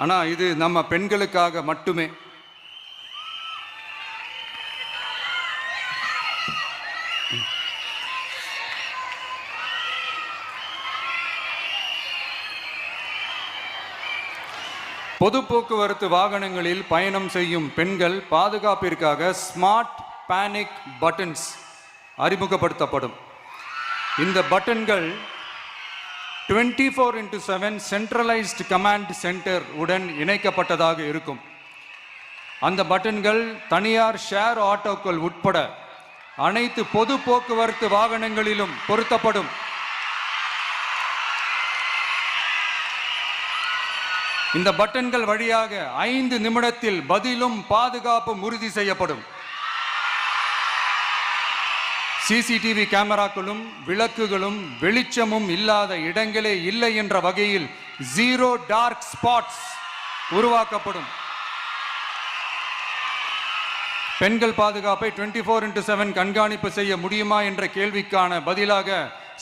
ஆனால் இது நம்ம பெண்களுக்காக மட்டுமே. பொது போக்குவரத்து வாகனங்களில் பயணம் செய்யும் பெண்கள் பாதுகாப்பிற்காக ஸ்மார்ட் பேனிக் பட்டன்ஸ் அறிமுகப்படுத்தப்படும். இந்த பட்டன்கள் 24/7 சென்ட்ரலைஸ்டு கமாண்ட் சென்டர் உடன் இணைக்கப்பட்டதாக இருக்கும். அந்த பட்டன்கள் தனியார் ஷேர் ஆட்டோக்கள் உட்பட அனைத்து பொது போக்குவரத்து வாகனங்களிலும் பொருத்தப்படும். இந்த பட்டன்கள் வழியாக 5 நிமிடத்தில் பதிலும் பாதுகாப்பும் உறுதி செய்யப்படும். சிசிடிவி கேமராக்களும் விளக்குகளும் வெளிச்சமும் இல்லாத இடங்களே இல்லை என்ற வகையில் 0 டார்க் ஸ்பாட்ஸ் உருவாக்கப்படும். பெண்கள் பாதுகாப்பை 24/7 கண்காணிப்பு செய்ய முடியுமா என்ற கேள்விக்கான பதிலாக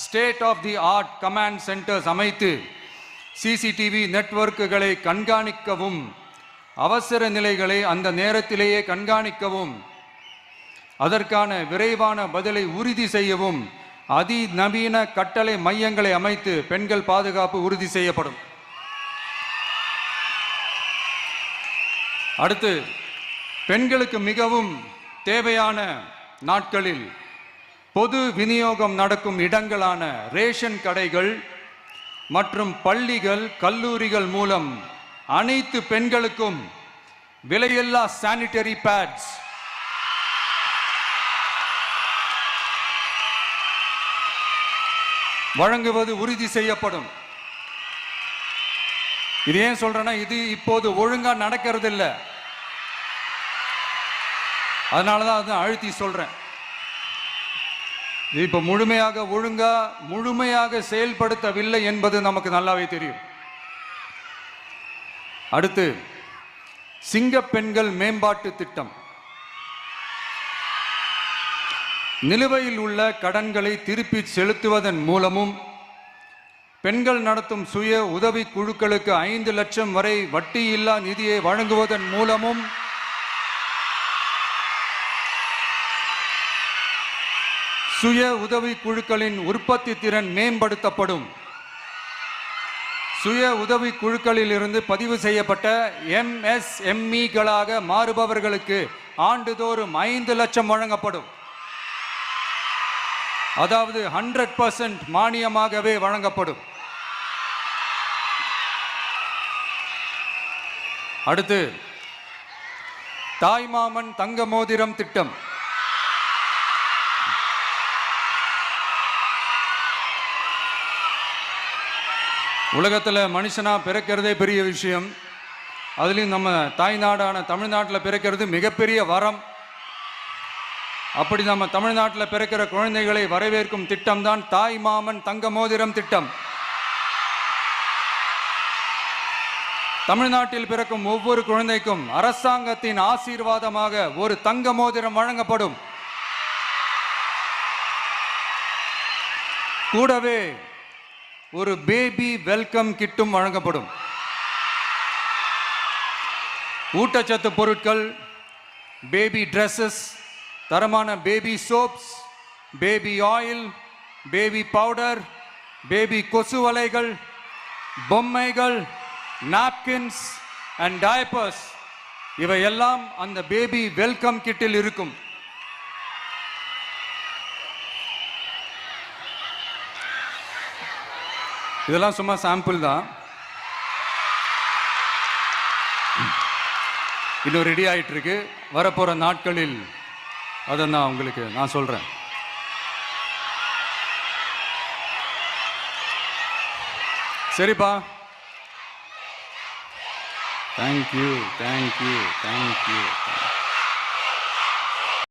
state of the art command centers அமைத்து சிசிடிவி நெட்வொர்க்குகளை கண்காணிக்கவும் அவசர நிலைகளை அந்த நேரத்திலேயே கண்காணிக்கவும் அதற்கான விரைவான பதிலை உறுதி செய்யவும் அதிநவீன கட்டளை மையங்களை அமைத்து பெண்கள் பாதுகாப்பு உறுதி செய்யப்படும். அடுத்து, பெண்களுக்கு மிகவும் தேவையான நாட்களில் பொது விநியோகம் நடக்கும் இடங்களான ரேஷன் கடைகள் மற்றும் பள்ளிகள் கல்லூரிகள் மூலம் அனைத்து பெண்களுக்கும் விலையில்லா சானிட்டரி பேட்ஸ் வழங்குவது உறுதி செய்யப்படும். இது ஏன் சொல்றேன்னா, இது இப்போது ஒழுங்கா நடக்கிறது இல்லை, அதனாலதான் அதை அழுத்தி சொல்றேன். இது இப்ப முழுமையாக செயல்படுத்தவில்லை என்பது நமக்கு நல்லாவே தெரியும். அடுத்து, சிங்க பெண்கள் மேம்பாட்டு திட்டம். நிலுவையில் உள்ள கடன்களை திருப்பி செலுத்துவதன் மூலமும் பெண்கள் நடத்தும் சுய உதவி குழுக்களுக்கு 5 லட்சம் வரை வட்டியில்லா நிதியை வழங்குவதன் மூலமும் சுய உதவி குழுக்களின் உற்பத்தி திறன் மேம்படுத்தப்படும். சுய உதவி குழுக்களில் இருந்து பதிவு செய்யப்பட்ட MSMEகளாக மாறுபவர்களுக்கு ஆண்டுதோறும் 5 லட்சம் வழங்கப்படும். அதாவது 100% மானியமாகவே வழங்கப்படும். அடுத்து, தாய்மாமன் தங்க மோதிரம் திட்டம். உலகத்தில் மனுஷனா பிறக்கிறதே பெரிய விஷயம். அதுலேயும் நம்ம தாய்நாடான தமிழ்நாட்டில் பிறக்கிறது மிகப்பெரிய வரம். அப்படி நம்ம தமிழ்நாட்டில் பிறக்கிற குழந்தைகளை வரவேற்கும் திட்டம் தான் தாய் மாமன் தங்க மோதிரம் திட்டம். தமிழ்நாட்டில் பிறக்கும் ஒவ்வொரு குழந்தைக்கும் அரசாங்கத்தின் ஆசீர்வாதமாக ஒரு தங்க மோதிரம் வழங்கப்படும். கூடவே ஒரு பேபி வெல்கம் கிட்டும் வழங்கப்படும். ஊட்டச்சத்து பொருட்கள், பேபி ட்ரெஸ்ஸஸ், தரமான baby soaps, baby oil, baby powder, baby கொசு வலைகள், பொம்மைகள், நாப்கின்ஸ் அண்ட் டயப்பர்ஸ் இவையெல்லாம் அந்த பேபி வெல்கம் கிட்டில் இருக்கும். இதெல்லாம் சும்மா சாம்பிள் தான். இன்னும் ரெடி ஆயிட்டு இருக்கு. வரப்போற நாட்களில் அதை நான் சொல்றேன். சரிப்பா, தேங்க்யூ.